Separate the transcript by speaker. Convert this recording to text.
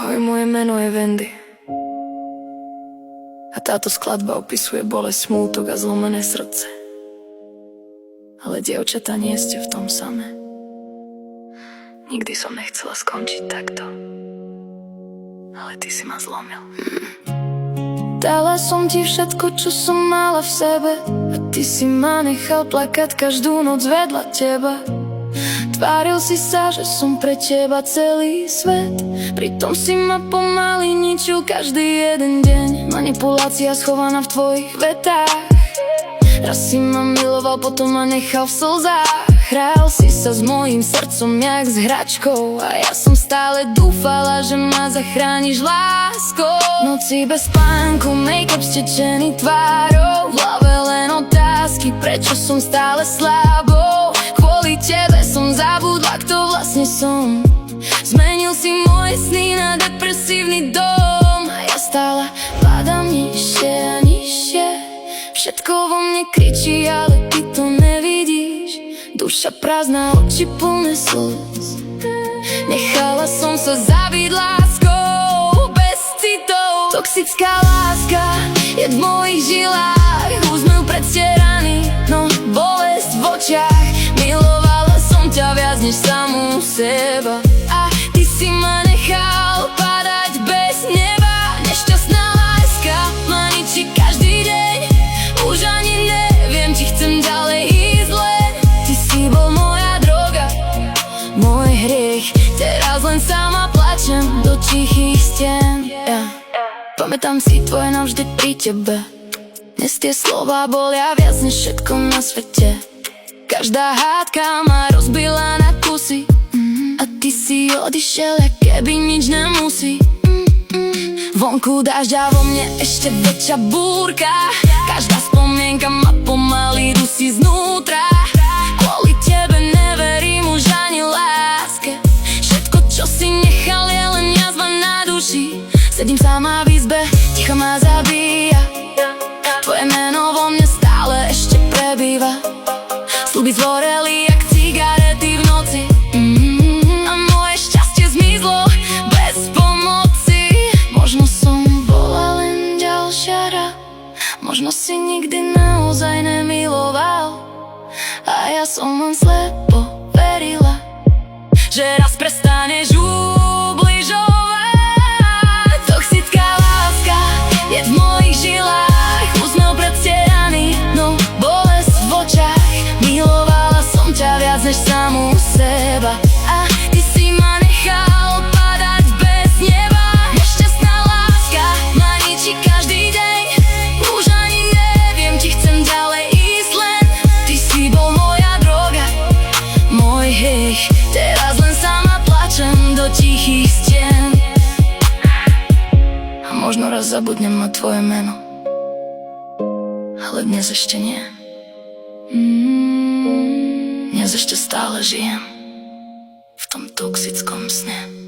Speaker 1: Ahoj, moje meno je Wendy. A táto skladba opisuje bolesť, smútok a zlomené srdce. Ale dievčatá, nie ste v tom samé. Nikdy som nechcela skončiť takto, ale ty si ma zlomil. Dala som ti všetko, čo som mala v sebe, a ty si ma nechal plakať každú noc vedľa teba. Tváril si sa, že som pre teba celý svet, pritom si ma pomaly ničil každý jeden deň. Manipulácia schovaná v tvojich vetách. Raz si ma miloval, potom ma nechal v slzách. Hral si sa s mojím srdcom jak s hračkou, a ja som stále dúfala, že ma zachrániš láskou. Noci bez spánku, make-up stečený tvárou, v hlave len otázky, prečo som stále slabou. Kvôli tebe som zabudla, kto vlastne som. Zmenil si moje sny na depresívny dom, a ja stále padám nižšie a nižšie. Všetko vo mne kričí, ale ty to nevidíš. Duša prázdna, oči plné slz. Nechala som sa zabiť láskou bez citov. Toxická láska je v mojich žilách, úsmev predstieraný, no bolesť v očiach. Milovala som ťa viac než samú seba, a ty si ma nechal padať bez neba. Nešťastná láska ma ničí každý deň. Už ani neviem, či chcem ďalej ísť len. Ty si bol moja droga, môj hriech. Teraz len sama plačem do tichých stien. Pamätám si tvoje navždy pri tebe. Dnes tie slová bolia viac než všetko na svete. Každá hádka ma rozbila na kusy, a ty si odišiel, jak keby nič nemusí. Vonku dážď a vo mne ešte väčšia búrka. Každá spomienka ma pomaly dusí znútra. Kvôli tebe neverím už ani láske. Všetko, čo si nechal, je len jazva na duši. Sedím sama v izbe, ticho ma zabíja. Tvoje meno vo mne stále ešte prebýva. Sľuby zvoreli jak cigarety v noci, a moje šťastie zmizlo bez pomoci. Možno som bola len ďalšia hra, možno si nikdy naozaj nemiloval, a ja som len slepo verila, že raz prestaneš ubližovať. Toxická láska je v mojich žilách, úsmev predstieraný, no bolesť v očiach. Milovala som ťa viac než samú seba, a ty si ma nechal padať bez neba. Nešťastná láska ma ničí každý deň. Už ani neviem, či chcem ďalej ísť len. Ty si bol moja droga, môj hriech. Teraz len sama plačem do tichých stien. A možno raz zabudnem na tvoje meno, ale dnes ešte nie. Dnes ešte stále žijem v tom toxickom sne.